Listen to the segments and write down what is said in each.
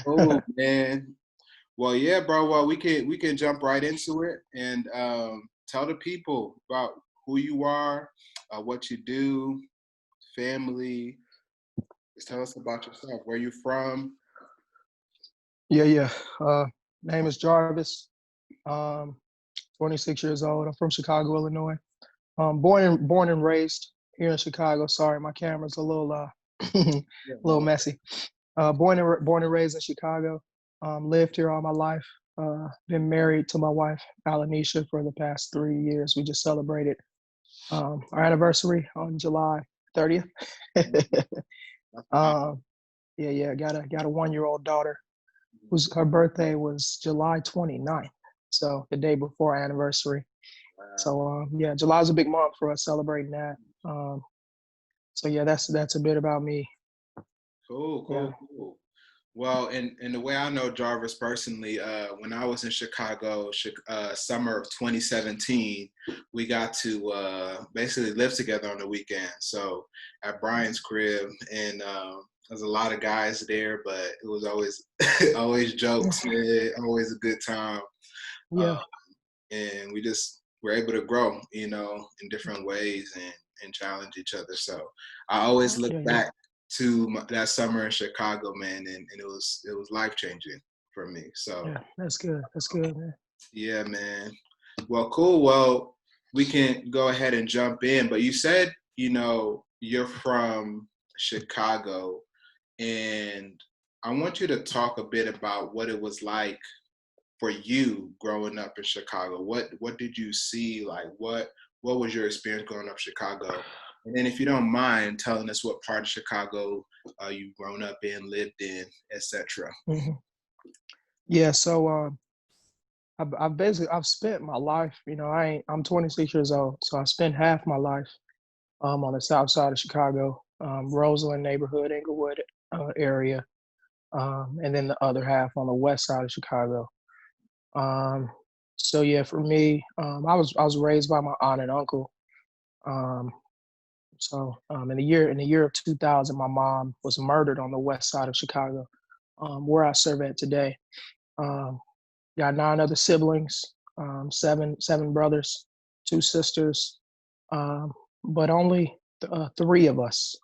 Oh man. Well, yeah, bro. Well, we can jump right into it and tell the people about who you are, what you do, family. Just tell us about yourself. Where you from? Yeah, yeah. Uh, Name is Jarvis. Um, 26 years old. I'm from Chicago, Illinois. Born and raised here in Chicago. Sorry, my camera's a little a Yeah, little no. messy. Born and raised in Chicago. Lived here all my life. Been married to my wife, Alanisha, for the past 3 years. We just celebrated our anniversary on July 30th. That's fine. um, yeah, yeah. Got a 1-year-old daughter whose her birthday was July 29th. So the day before our anniversary. Wow. So yeah, July's a big month for us celebrating that. Um, so yeah, that's a bit about me. Cool, Yeah. cool, cool. Well, and the way I know Jarvis personally, when I was in Chicago, summer of 2017, we got to basically live together on the weekend. So at Brian's crib, and there's a lot of guys there, but it was always always jokes, man, always a good time, uh, Yeah. and we just were able to grow, in different ways and challenge each other. So I always look Yeah. Yeah. back to that summer in Chicago, man, and it was life changing for me. So Yeah. That's good. That's good, man. yeah, man. Well, cool. Well, we can go ahead and jump in. But you said, you're from Chicago, and I want you to talk a bit about what it was like for you growing up in Chicago. What did you see? Like what was your experience growing up in Chicago? And then if you don't mind telling us what part of Chicago you've grown up in, lived in, etc. Hmm. Yeah. So I've spent my life. I'm 26 years old, so I spent half my life on the south side of Chicago, Roseland neighborhood, Inglewood area, and then the other half on the west side of Chicago. Um, so yeah, for me, I was raised by my aunt and uncle. Um, in the year of 2000, my mom was murdered on the west side of Chicago, where I serve at today. Um, got 9 other siblings, seven brothers, 2 sisters, um, but three of us,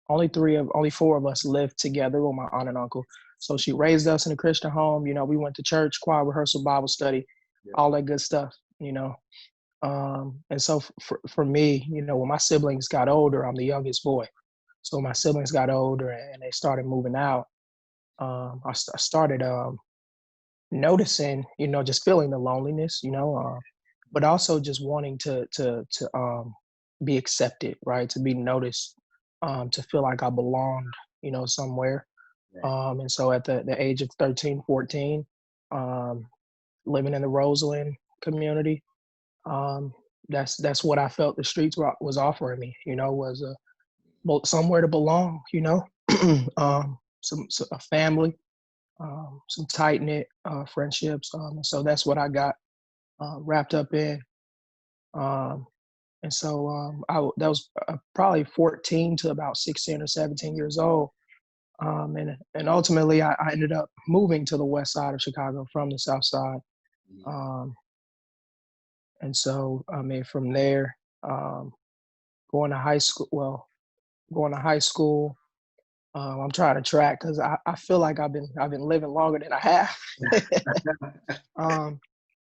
only 4 of us lived together with my aunt and uncle. So she raised us in a Christian home. We went to church, choir rehearsal, Bible study, Yeah. all that good stuff. And so for me, when my siblings got older, I'm the youngest boy. So when my siblings got older and they started moving out, I started noticing, just feeling the loneliness, but also just wanting to be accepted, right? To be noticed, to feel like I belonged, somewhere. Right. And so at the age of 13, 14, um, living in the Roseland community, um, that's what I felt the streets was offering me. Was somewhere to belong. A family, some tight knit friendships. And so that's what I got wrapped up in. Um, and so that was probably 14 to about 16 or 17 years old. And ultimately, I ended up moving to the west side of Chicago from the south side. Mhm. Um, and so, I mean, from there, um, going to high school, well, going to high school, I'm trying to track because I feel like I've been living longer than I have. um,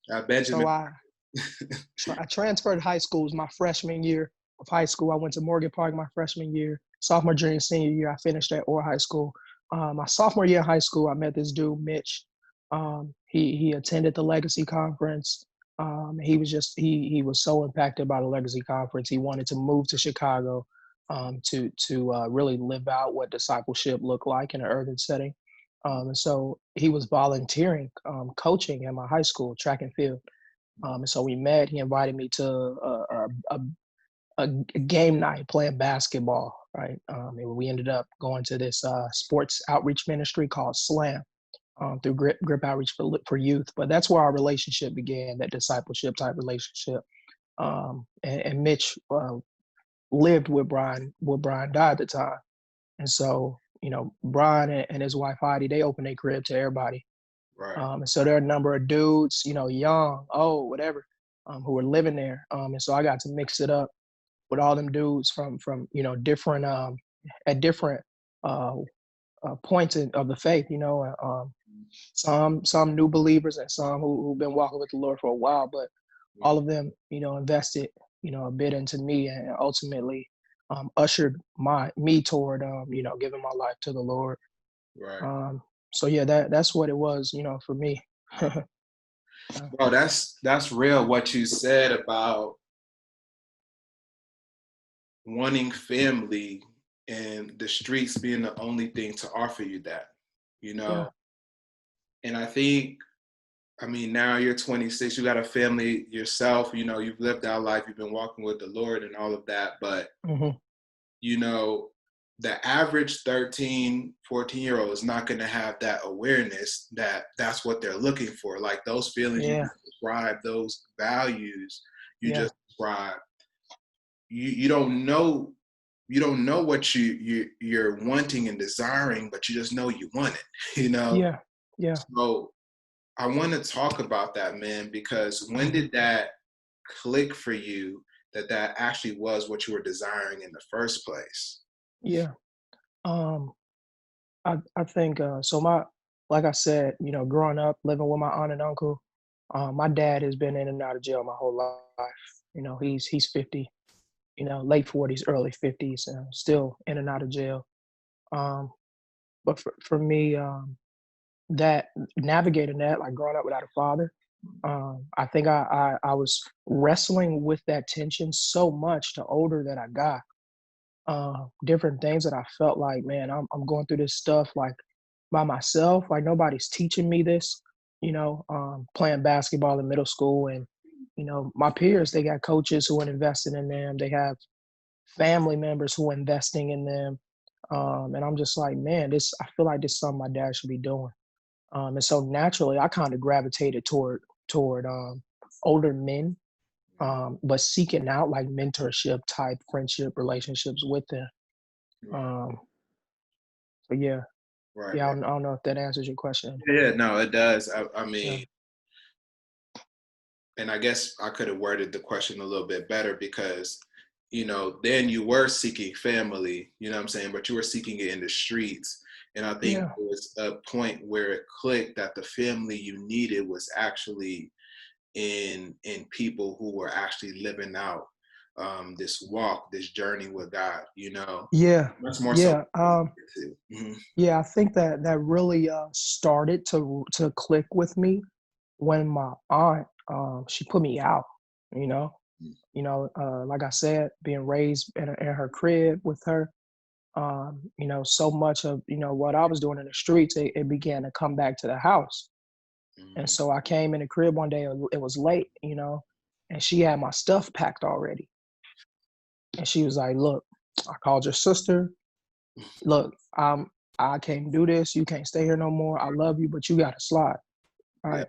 so Benjamin. I transferred high schools my freshman year of high school. I went to Morgan Park my freshman year. Sophomore, junior, senior year, I finished at Orr High School. My sophomore year in high school, I met this dude, Mitch. He attended the Legacy Conference. He was so impacted by the Legacy Conference. He wanted to move to Chicago to really live out what discipleship looked like in an urban setting. And so he was volunteering, coaching at my high school, track and field. And so we met. He invited me to a game night playing basketball, right? And we ended up going to this sports outreach ministry called Slam through Grip Outreach for Youth. But that's where our relationship began, that discipleship type relationship. And Mitch lived with Brian died at the time. And so Brian and his wife Heidi, they open their crib to everybody. Right. And so there are a number of dudes, young, old, whatever, who were living there. And so I got to mix it up with all them dudes from different at different uh, points of the faith. Some new believers and some who've been walking with the Lord for a while, but all of them, invested, a bit into me and ultimately ushered me toward, giving my life to the Lord. Right. So yeah, that's what it was, for me. Bro, that's real what you said about wanting family and the streets being the only thing to offer you that, you Yeah, know. And I mean, now you're 26, you got a family yourself, you've lived our life, you've been walking with the Lord and all of that. But, hmm you know, the average 13, 14-year-old is not going to have that awareness that that's what they're looking for. Like those feelings you yeah, just described, those values you yeah, just described, you don't know what you're wanting and desiring, but you just know you want it, you know? yeah, yeah. So I want to talk about that, man, because when hmm did that click for you that that actually was what you were desiring in the first place? Yeah. Um, I think so. Like I said, growing up, living with my aunt and uncle, my dad has been in and out of jail my whole life. He's 50, late 40s, early 50s, still in and out of jail. Um, but for me, that navigating that, like growing up without a father, I think I was wrestling with that tension so much the older that I got. Different things that I felt like, man, I'm going through this stuff like by myself. Like nobody's teaching me this. Playing basketball in middle school, and my peers, they got coaches who are investing in them. They have family members who are investing in them. And I'm just like, man, I feel like this is something my dad should be doing. And so naturally, I kind of gravitated toward older men, but seeking out like mentorship type friendship relationships with them. Um, but yeah, Right, yeah, right. I don't know if that answers your question. Yeah, no, it does. I Yeah, mean, and I guess I could have worded the question a little bit better because, then you were seeking family, you know what I'm saying, but you were seeking it in the streets. And I think yeah, there was a point where it clicked that the family you needed was actually in people who were actually living out this walk, this journey with God, yeah, much more so. yeah. Yeah, I think that really started to click with me when my aunt she put me out. You know, like I said, being raised in her crib with her. So much of what I was doing in the streets, it began to come back to the house. And Mhm. so I came in the crib one day. It was late, and she had my stuff packed already. And she was like, "Look, I called your sister. Look, I can't do this. You can't stay here no more. I love you, but you gotta slide." All Yeah. right.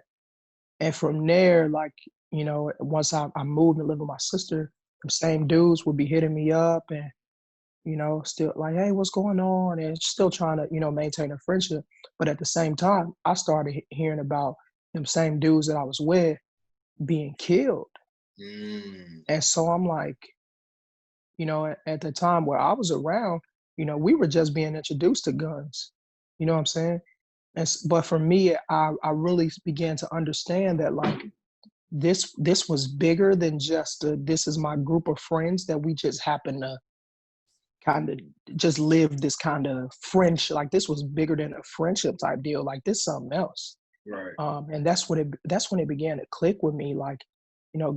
And from there, like, once I moved and lived with my sister, the same dudes would be hitting me up and, still like, "Hey, what's going on?" And still trying to, maintain a friendship. But at the same time, I started hearing about them same dudes that I was with being killed. Mm. And so I'm like, at the time where I was around, we were just being introduced to guns. You know what I'm saying? But for me, I really began to understand that like this was bigger than just this is my group of friends that we just happen to kind of just live this kind of friendship. Like this was bigger than a friendship type deal. Like this something else. Right. And that's when it began to click with me. Like,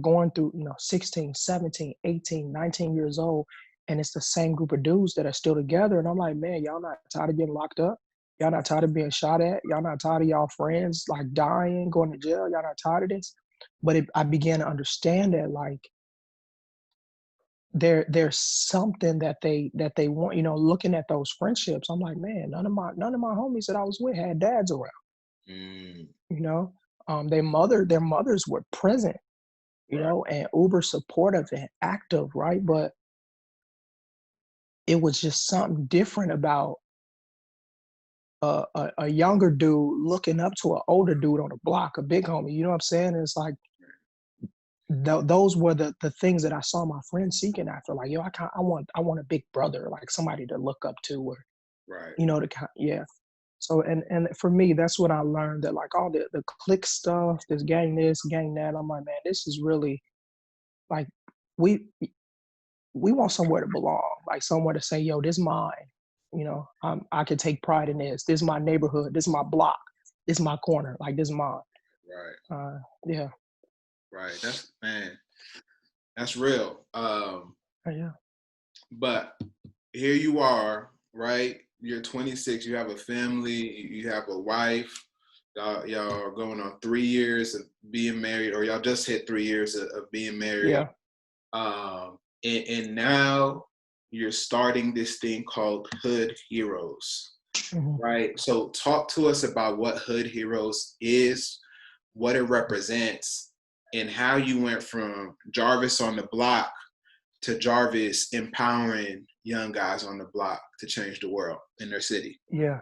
going through 16, 17, 18, 19 years old, and it's the same group of dudes that are still together. And I'm like, man, y'all not tired of getting locked up? Y'all not tired of being shot at? Y'all not tired of y'all friends like dying, going to jail? Y'all not tired of this? But I began to understand that like there's something that they want. Looking at those friendships, I'm like, man, none of my homies that I was with had dads around. Mm. You know, their mothers were present, Right. and uber supportive and active, right? But it was just something different about a younger dude looking up to an older dude on the block, a big homie. You know what I'm saying? And it's like those were the things that I saw my friends seeking after. Like, yo, I want a big brother, like somebody to look up to, or Right. you know, yeah. So and for me, that's what I learned, that like all the click stuff, this, gang that. I'm like, man, this is really like we we want somewhere to belong, like somewhere to say, yo, this mine. You know, I can take pride in this. This is my neighborhood. This is my block. This is my corner. Like this is mine. Right. Yeah. Right. That's real. Yeah. But here you are, right? You're 26. You have a family. You have a wife. Y'all are going on 3 years of being married, or y'all just hit 3 years of being married. Yeah. And now you're starting this thing called Hood Heroes, right? So talk to us about what Hood Heroes is, what it represents, and how you went from Jarvis on the block to Jarvis empowering young guys on the block to change the world in their city. Yeah.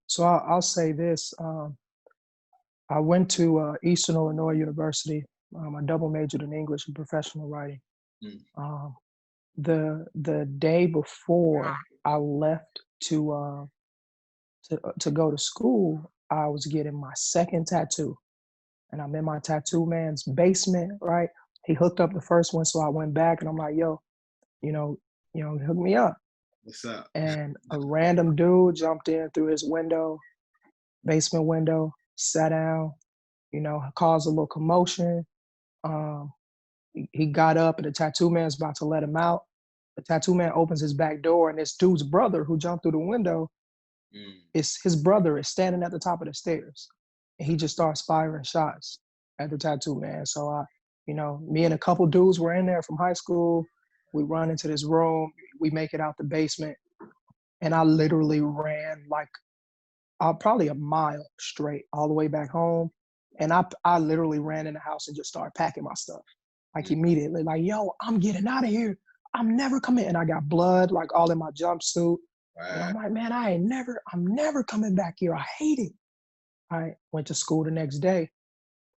So I'll say this. I went to Eastern Illinois University. I double majored in English and professional writing. Mm. The day before I left to go to school, I was getting my second tattoo, and I'm in my tattoo man's basement. Right, he hooked up the first one, so I went back, and I'm like, yo, you know, hook me up. What's up? And a random dude jumped in through his basement window, sat down, caused a little commotion. He got up, and the tattoo man's about to let him out. The tattoo man opens his back door, and this dude's brother who jumped through the window, his brother is standing at the top of the stairs. And he just starts firing shots at the tattoo man. So me and a couple dudes were in there from high school. We run into this room. We make it out the basement. And I literally ran like probably a mile straight all the way back home. And I literally ran in the house and just started packing my stuff. Like immediately, like, yo, I'm getting out of here. I'm never coming. And I got blood like all in my jumpsuit. And I'm like, man, I'm never coming back here. I hate it. I went to school the next day.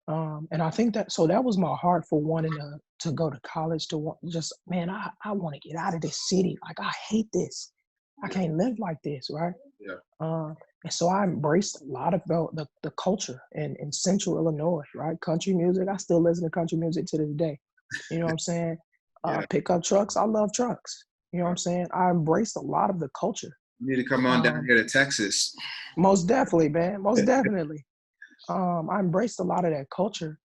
And I think so that was my heart for wanting to go to college, man, I want to get out of this city. Like, I hate this. I can't live like this, right? Yeah. And so I embraced a lot of the culture in Central Illinois, right? Country music. I still listen to country music to this day. You know what I'm saying? Pickup trucks. I love trucks. You know what I'm saying? I embraced a lot of the culture. You need to come on down here to Texas. Most definitely, man. Most definitely. I embraced a lot of that culture.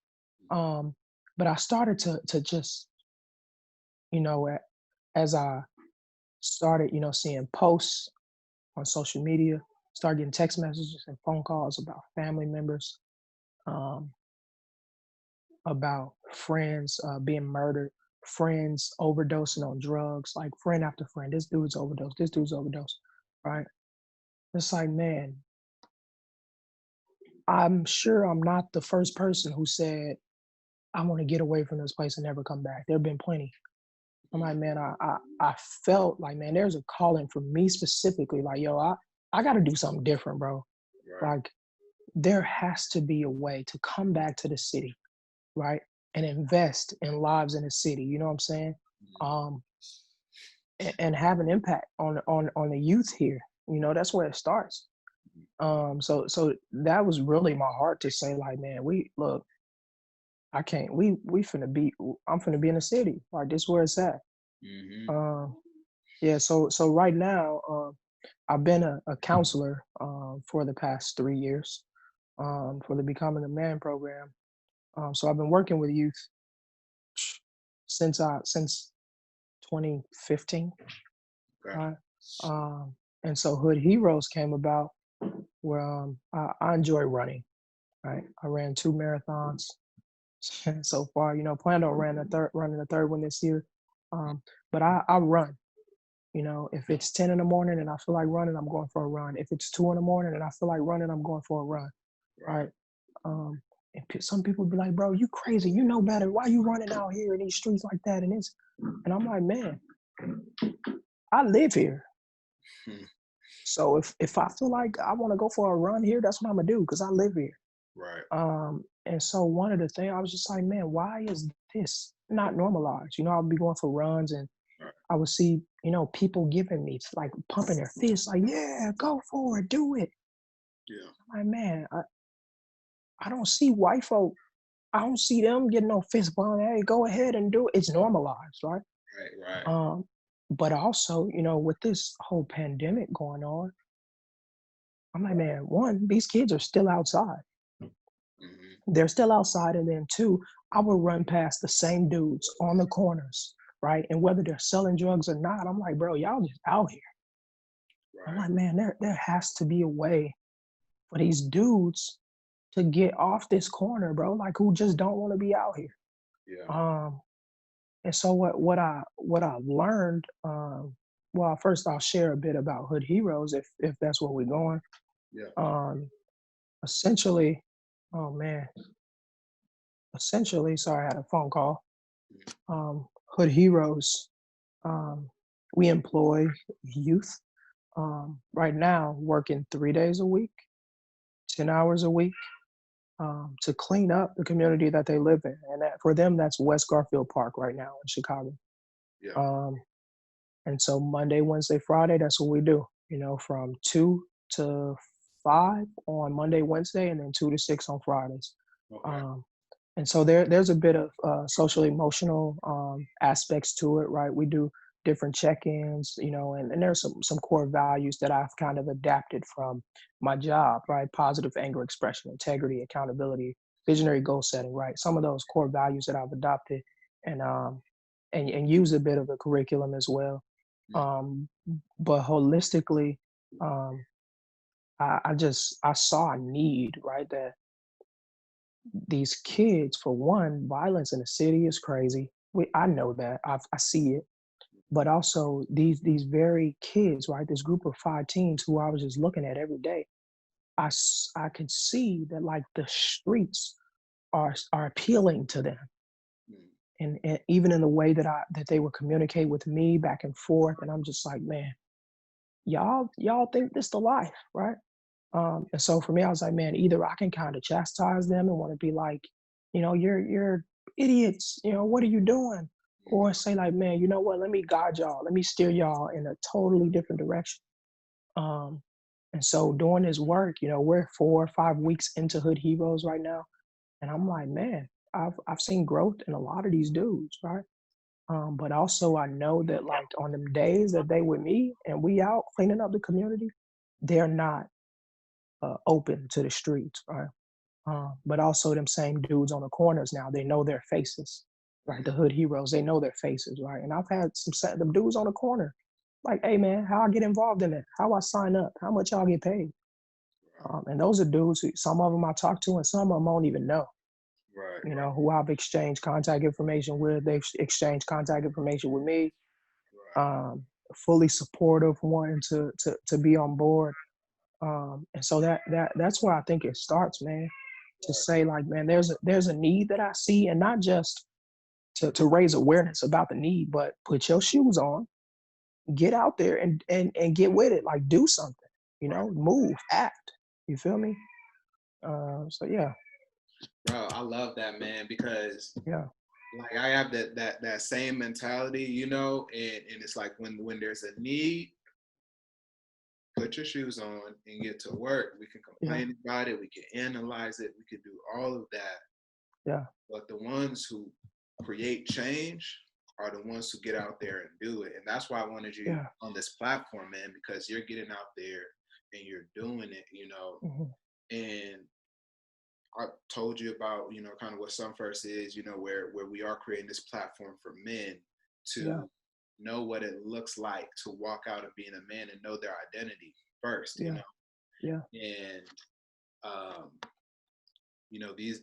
But I started to just, as I started, seeing posts on social media, started getting text messages and phone calls about family members, about friends being murdered, friends overdosing on drugs, like friend after friend. This dude's overdosed, right? It's like, man, I'm sure I'm not the first person who said, I want to get away from this place and never come back. There have been plenty. I'm like, man, I felt like, man, there's a calling for me specifically. Like, yo, I got to do something different, bro. Right. Like, there has to be a way to come back to the city, right, and invest in lives in the city. You know what I'm saying? And have an impact on the youth here. That's where it starts. So that was really my heart to say, like, man, I can't. I'm finna be in the city. Like, this where it's at. Yeah. So right now, I've been a counselor for the past 3 years for the Becoming a Man program. So I've been working with youth since 2015. Okay. And so Hood Heroes came about where I enjoy running. Right. I ran 2 marathons so far. Plan on running the third one this year. But I run. If it's 10 in the morning and I feel like running, I'm going for a run. If it's 2 in the morning and I feel like running, I'm going for a run. Right. And some people be like, bro, you crazy. You know better. Why you running out here in these streets like that? And I'm like, man, I live here. So if I feel like I want to go for a run here, that's what I'm gonna do because I live here. Right. And so one of the things I was just like, man, why is this not normalized? I'll be going for runs and Right. I would see, people giving me like pumping their fists, like, yeah, go for it, do it. Yeah. I'm like, man, I don't see white folk. I don't see them getting no fist bump. Hey, go ahead and do it. It's normalized, right? Right. Right. Um, but also, with this whole pandemic going on, I'm like, man, one, these kids are still outside. Hmm. They're still outside. And then two, I would run past the same dudes on the corners, right? And whether they're selling drugs or not, I'm like, bro, y'all just out here. I'm Right. like, man, there has to be a way for these dudes to get off this corner, bro, like who just don't want to be out here. Yeah. Um, and so what I've learned, well, first I'll share a bit about Hood Heroes if that's where we're going. Yeah. Um, essentially, oh man, sorry, I had a phone call. Hood Heroes, um, we employ youth right now working 3 days a week, 10 hours a week to clean up the community that they live in. And that, for them, that's West Garfield Park right now in Chicago. Yeah. Um, and so Monday, Wednesday, Friday, that's what we do, from 2 to 5 on Monday, Wednesday, and then 2 to 6 on Fridays. Okay. Um, and so there's a bit of social emotional aspects to it, right? We do different check-ins, and there's some core values that I've kind of adapted from my job, right? Positive anger expression, integrity, accountability, visionary goal setting, right? Some of those core values that I've adopted and and use a bit of a curriculum as well. Mm. Um, but holistically, um, I saw a need, right? That these kids, for one, violence in the city is crazy. I know that. I see it. But also these very kids, right? This group of 5 teens who I was just looking at every day. I could see that like the streets are appealing to them, Mm. and even in the way that they would communicate with me back and forth. And I'm just like, man, y'all think this the life, right? And so for me, I was like, man, either I can kind of chastise them and want to be like, you're idiots, what are you doing? Mm. Or say like, man, you know what? Let me guide y'all. Let me steer y'all in a totally different direction. Um, and so doing this work, we're 4 or 5 weeks into Hood Heroes right now, and I'm like, man, I've seen growth in a lot of these dudes, right? But also I know that like on them days that they with me and we out cleaning up the community, they're not open to the streets, right? But also them same dudes on the corners now, they know their faces, right? The Mm. Hood Heroes, they know their faces, right? And I've had them dudes on the corner, like, hey man, how I get involved in it? How I sign up? How much y'all get paid? And those are dudes who, some of them I talk to, and some of them I don't even know. Right. Right. Who I've exchanged contact information with. They've exchanged contact information with me. Right. Um, Fully supportive, wanting to be on board. And so that's where I think it starts, man. To Right. say like, man, there's a need that I see, and not just to raise awareness about the need, but put your shoes on, get out there and get with it. Like do something, Right. move, act. You feel me? So yeah, Bro, I love that, man, because yeah, like I have that same mentality, and it's like when there's a need, put your shoes on and get to work. We can yeah, complain about it, we can analyze it, we can do all of that. yeah, But the ones who create change are the ones who get out there and do it. And that's why I wanted you yeah. on this platform, man, because you're getting out there and you're doing it, Hmm. and I told you about, kind of what Some First is, where we are creating this platform for men Yeah, to know what it looks like to walk out of being a man and know their identity first, yeah, yeah. and um,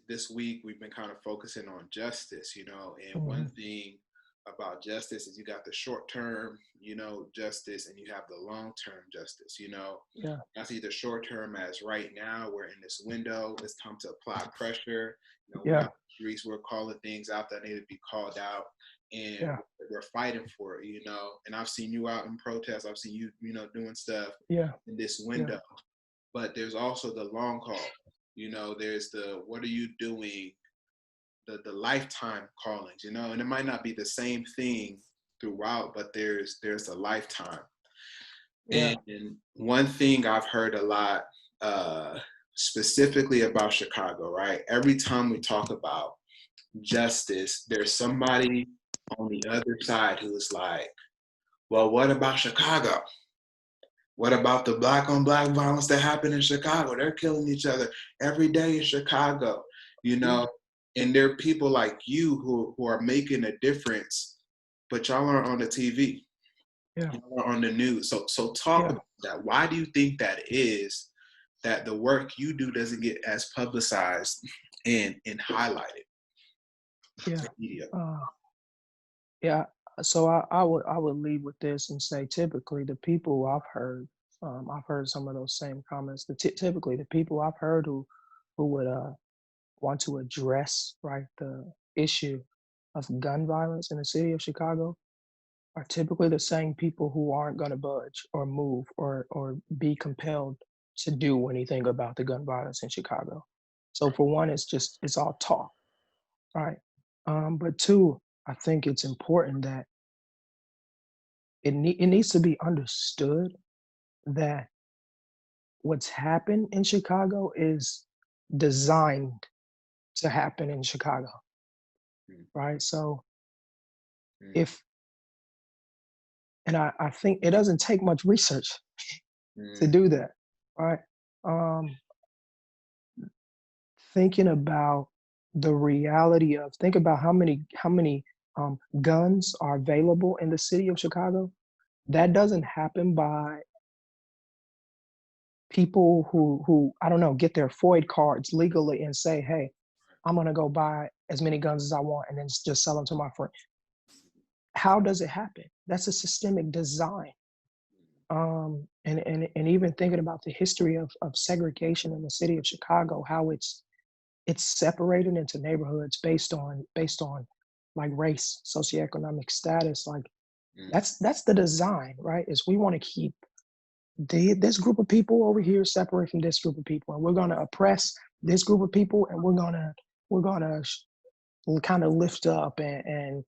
this week we've been kind of focusing on justice, and one Hmm. thing about justice is you got the short term, justice, and you have the long term justice. Yeah. I see the short term as right now we're in this window. It's time to apply pressure. We're Yeah. out the streets. We're calling things out that need to be called out, and Yeah. we're fighting for it. And I've seen you out in protests. I've seen you, doing stuff Yeah. in this Yeah. window. But there's also the long haul. There's the what are you doing, the lifetime callings, and it might not be the same thing throughout, but there's a lifetime. Yeah. And one thing I've heard a lot, specifically about Chicago, right? Every time we talk about justice, there's somebody on the other side who's like, well, what about Chicago? What about the black on black violence that happened in Chicago? They're killing each other every day in Chicago, and there are people like you who are making a difference, but y'all aren't on the TV. Yeah. Y'all are on the news. So talk about that. Why do you think that is, that the work you do doesn't get as publicized and highlighted Yeah. in media? Yeah. So I would lead with this and say typically the people I've heard some of those same comments. Typically the people I've heard who would want to address, right, the issue of gun violence in the city of Chicago are typically the same people who aren't going to budge or move or be compelled to do anything about the gun violence in Chicago. So for one, it's all talk, right? But two, I think it's important that it needs to be understood that what's happened in Chicago is designed to happen in Chicago, Mm, right? So mm, if and I think it doesn't take much research to mm, do that, right? Um, Thinking about the reality of think about how many guns are available in the city of Chicago. That doesn't happen by people who I don't know get their FOID cards legally and say, "Hey, I'm gonna go buy as many guns as I want and then just sell them to my friend." How does it happen? That's a systemic design. And even thinking about the history of segregation in the city of Chicago, how it's separated into neighborhoods based on like race, socioeconomic status. Like mm, that's the design, right? Is we want to keep this group of people over here separate from this group of people, and we're gonna oppress this group of people, and we're gonna kind of lift up and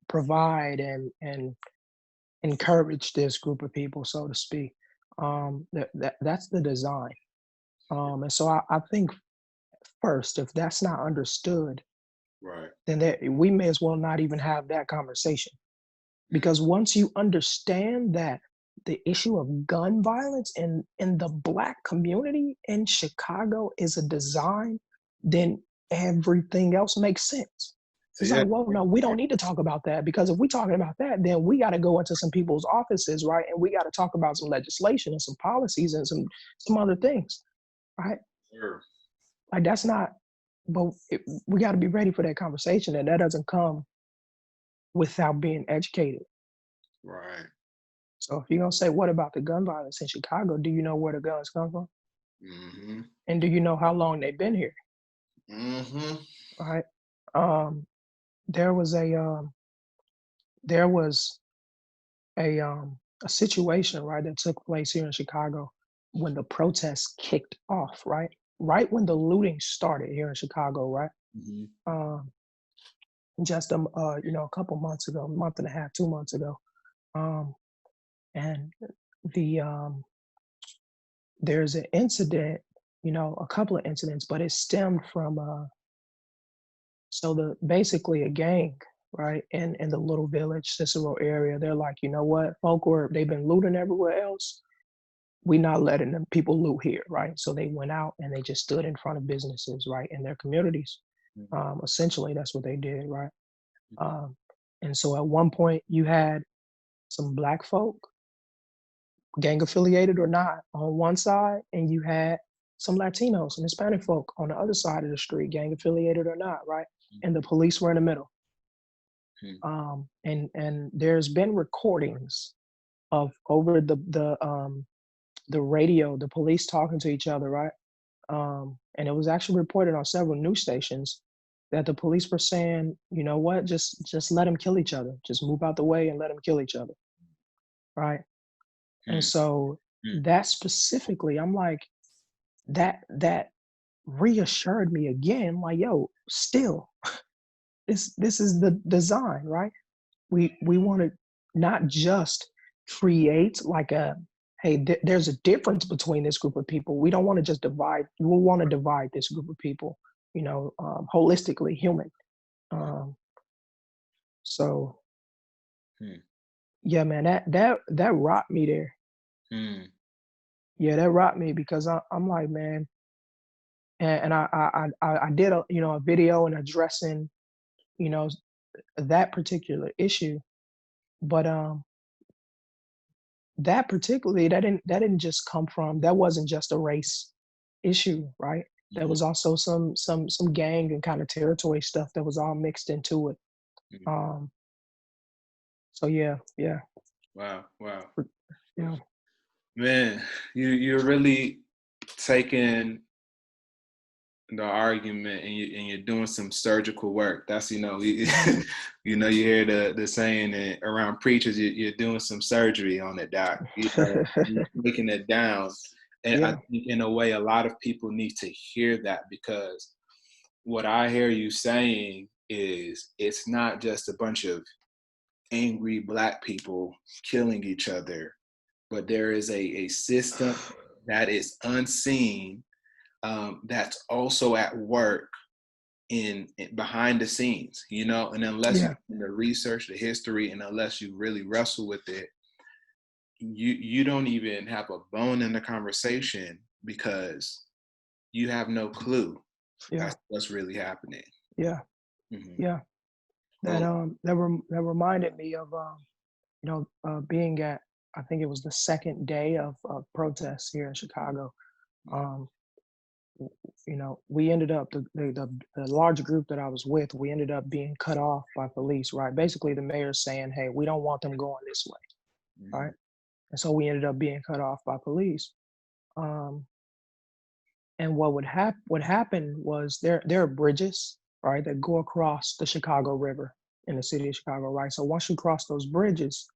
provide and encourage this group of people, so to speak. That's the design. And so I think first, if that's not understood, right. then we may as well not even have that conversation. Mm, Because once you understand that the issue of gun violence in the Black community in Chicago is a design, then everything else makes sense. It's yeah. like, well, no, we don't need to talk about that because if we're talking about that, then we got to go into some people's offices, right? And we got to talk about some legislation and some policies and some other things, right? Sure. Like that's not, but we got to be ready for that conversation, and that doesn't come without being educated. Right. So if you're gonna say, what about the gun violence in Chicago? Do you know where the guns come from? Mm-hmm. And do you know how long they've been here? Mm-hmm. Right? Um, there was there was a situation, right, that took place here in Chicago when the protests kicked off, right? Right when the looting started here in Chicago, right? Mm-hmm. Um, just a couple months ago, a month and a half, 2 months ago. Um, and the there's an incident, a couple of incidents, but it stemmed from so the basically a gang, right, in the little village Cicero area. They're like, you know what, they've been looting everywhere else. We not letting them people loot here, right? So they went out and they just stood in front of businesses, right, in their communities. Essentially, that's what they did, right? Um, and so at one point, you had some Black folk, gang affiliated or not, on one side, and you had some Latinos and Hispanic folk on the other side of the street, gang affiliated or not, right? And the police were in the middle. Hmm. And there's been recordings of over the radio, the police talking to each other, right? And it was actually reported on several news stations that the police were saying, you know what, just let them kill each other, just move out the way and let them kill each other, right? And Hmm. so Hmm. that specifically, I'm like, that reassured me again, like, yo, still, this is the design, right? We want to not just create like a, hey, there's a difference between this group of people. We don't want to just divide. We want to divide this group of people, holistically human. Um, so Hmm. yeah, man, that rocked me there. Hmm. Yeah, that rocked me because I'm like, man, and I did a video and addressing you know that particular issue, but that didn't just come from, that wasn't just a race issue, right? There Mhm. was also some gang and kind of territory stuff that was all mixed into it. Mhm. Um, so yeah, yeah, Wow. Wow. yeah, Man, you're really taking the argument and you're doing some surgical work. That's mhm, you know you hear the saying that around preachers you're doing some surgery on it, doc. You're breaking it down, and I yeah, think in a way a lot of people need to hear that because what I hear you saying is it's not just a bunch of angry black people killing each other, but there is a system that is unseen, that's also at work in behind the scenes, and unless you yeah, do the research, the history, and unless you really wrestle with it, you don't even have a bone in the conversation because you have no clue yeah, as to what's really happening. yeah, Hmm. yeah. That Well, that reminded me of being at, I think it was the second day of protests here in Chicago. Um, we ended up the large group that I was with, we ended up being cut off by police, right? Basically, the mayor saying, "Hey, we don't want them going this way," mhm, right? And so we ended up being cut off by police. Um, and what happened was there are bridges, right, that go across the Chicago River in the city of Chicago, right? So once you cross those bridges,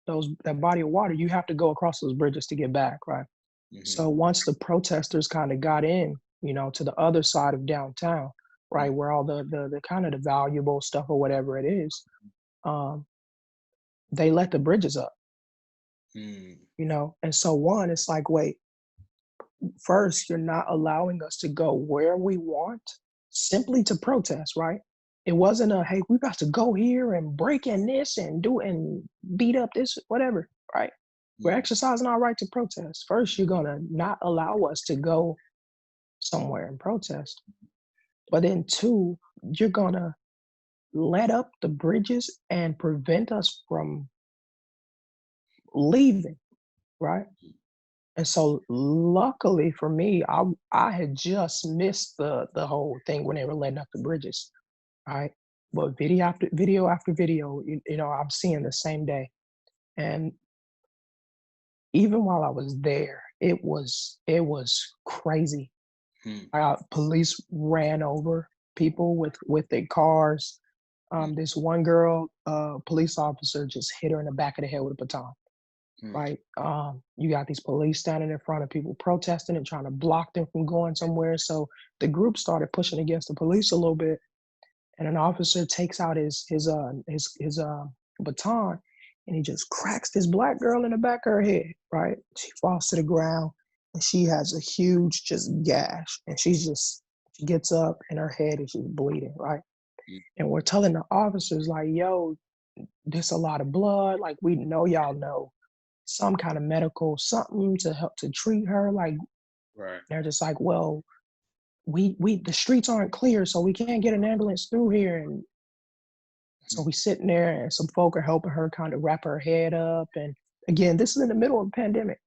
that body of water, you have to go across those bridges to get back, right? mhm, So once the protesters kind of got in, to the other side of downtown, mhm, right, where all the kind of the valuable stuff or whatever it is, um, they let the bridges up, mhm, And so one, it's like, wait, first, you're not allowing us to go where we want simply to protest, right? It wasn't a, hey, we got to go here and break in this and do and beat up this, whatever, right? We're mhm, exercising our right to protest. First, you're gonna not allow us to go somewhere and protest. But then two, you're gonna let up the bridges and prevent us from leaving, right? And so luckily for me, I had just missed the whole thing when they were letting up the bridges, right? But video after video, I'm seeing the same day. And even while I was there, it was crazy. mhm, Police ran over people with their cars. This one girl, police officer, just hit her in the back of the head with a baton. mhm, Right? You got these police standing in front of people protesting and trying to block them from going somewhere. So the group started pushing against the police a little bit, and an officer takes out his baton, and he just cracks this black girl in the back of her head. Right? She falls to the ground, and she has a huge just gash, and she gets up, and her head is just bleeding. Right? mhm, And we're telling the officers like, "Yo, there's a lot of blood. Like we know y'all know some kind of medical something to help to treat her." Like right. they're just like, well, we the streets aren't clear, so we can't get an ambulance through here. And so Mhm, we sitting there, and some folk are helping her kind of wrap her head up. And again, this is in the middle of a pandemic.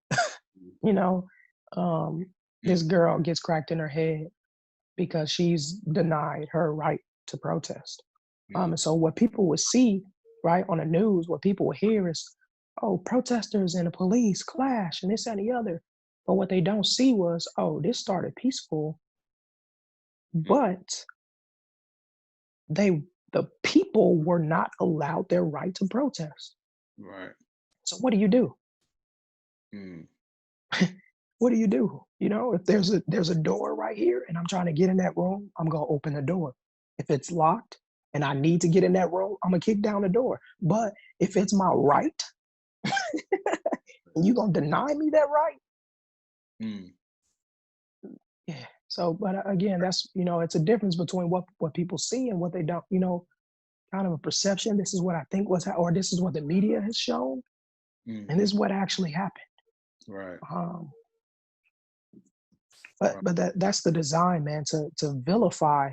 you know, um, mhm, this girl gets cracked in her head because she's denied her right to protest. And so what people would see, right, on the news, what people would hear is, oh, protesters and the police clash and this and the other. But what they don't see was, oh, this started peaceful, but the people were not allowed their right to protest. Right. So what do you do? Mm. What do you do? You know, if there's a door right here and I'm trying to get in that room, I'm gonna open the door. If it's locked and I need to get in that room, I'm gonna kick down the door. But if it's my right and you're gonna deny me that right, Mm. yeah. So, but again, that's, you know, it's a difference between what people see and what they don't, you know, kind of a perception. This is what I think was, or this is what the media has shown, and this is what actually happened. Right. But that's the design, man, to vilify,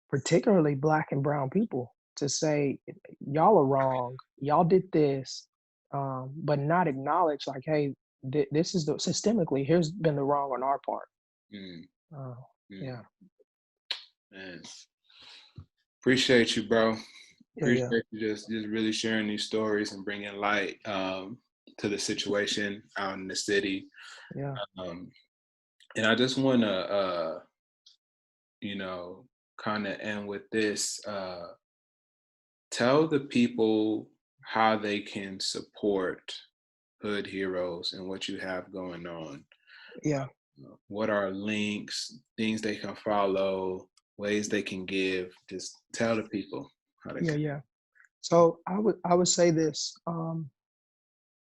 particularly Black and brown people, to say y'all are wrong, y'all did this, but not acknowledge like, hey, this is the systemically here's been the wrong on our part. Yeah. Man, appreciate you, bro. Appreciate Yeah. you just really sharing these stories and bringing light to the situation out in the city. Yeah. And I just want to, you know, kind of end with this. Tell the people how they can support Hood Heroes and what you have going on. Yeah. What are links, things they can follow, ways they can give? Just tell the people how they can. Yeah. So I would say this,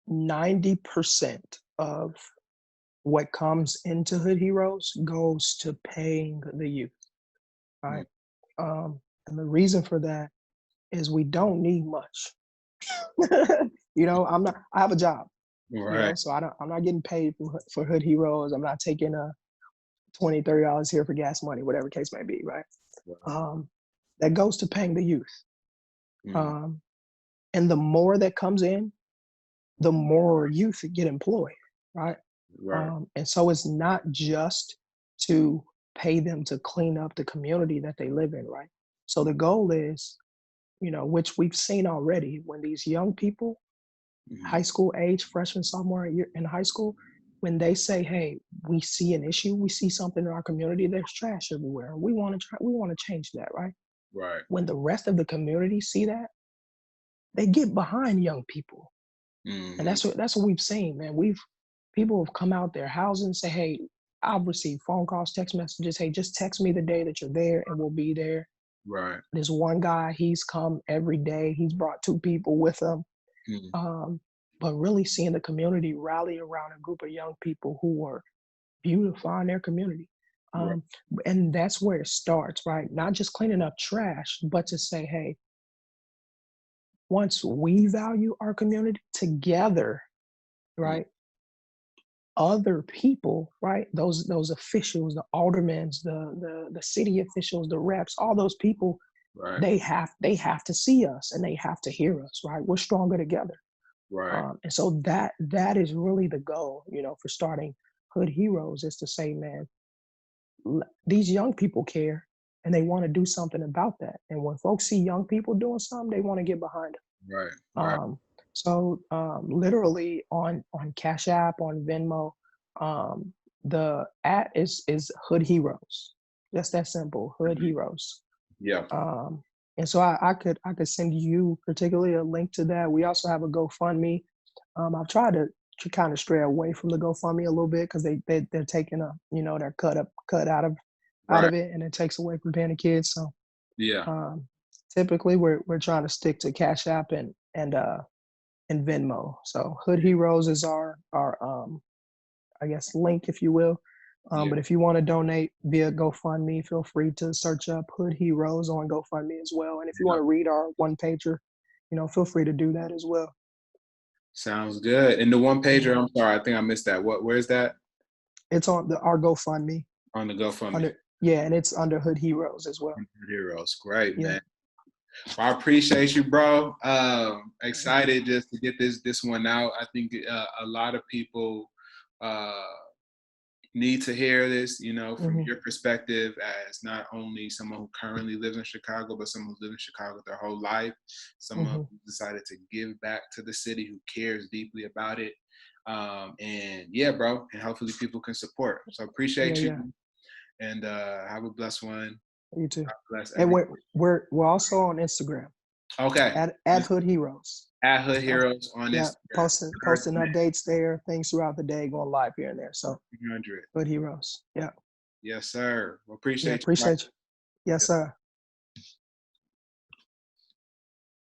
90% of what comes into Hood Heroes goes to paying the youth, right? And the reason for that is we don't need much. You know, I have a job, you know, Right. so I'm not getting paid for Hood Heroes. I'm not taking $20, $30 here for gas money, whatever case may be, right? That goes to paying the youth. And the more that comes in, the more youth get employed, right? And so it's not just to pay them to clean up the community that they live in, right? So the goal is, you know, which we've seen already, when these young people, high school age, freshman, sophomore year in high school, when they say, hey, we see an issue, we see something in our community, there's trash everywhere, we want to change that, right? Right. When the rest of the community see that, they get behind young people. And that's what we've seen, man. People have come out their houses and say, hey, I've received phone calls, text messages, hey, just text me the day that you're there and we'll be there. Right. There's one guy, he's come every day, he's brought 2 people with him. But really seeing the community rally around a group of young people who are beautifying their community. And that's where it starts, right? Not just cleaning up trash, but to say, hey, once we value our community together, right? Other people, right? Those officials, the aldermen, the city officials, the reps, all those people, they have to see us and they have to hear us, right? We're stronger together. And so that is really the goal, you know, for starting Hood Heroes, is to say, man, these young people care and they want to do something about that. And when folks see young people doing something, they want to get behind them. So literally on Cash App, on Venmo, the @ is Hood Heroes. Just that simple, Hood Heroes. And so I could send you particularly a link to that. We also have a GoFundMe. I've tried to kind of stray away from the GoFundMe a little bit because they're taking their cut out of it, and it takes away from paying the kids. So typically we're trying to stick to Cash App and Venmo. So Hood Heroes is our I guess link, if you will. But if you want to donate via GoFundMe, feel free to search up Hood Heroes on GoFundMe as well. And if you want to read our one pager, you know, feel free to do that as well. Sounds good. And the one pager, I'm sorry, I think I missed that. Where's that? It's on our GoFundMe. On the GoFundMe. And it's under Hood Heroes as well. Hood Heroes, great, man. Well, I appreciate you, bro. Excited just to get this one out. I think a lot of people need to hear this, you know, from Mm-hmm. your perspective as not only someone who currently lives in Chicago, but someone who's lived in Chicago their whole life, someone Mm-hmm. who decided to give back to the city, who cares deeply about it. And yeah, bro, and hopefully people can support. So Yeah, appreciate you, yeah. and have a blessed one. You too. God bless And every. we're also on Instagram Okay, at Hood Heroes. at Hood Post, Heroes on yeah, Instagram. posting updates there, things throughout the day, going live here and there. So 300. Hood Heroes. Yeah. Yes, sir. Well, Yeah, appreciate you, bro. appreciate you. Yes, Yes. sir.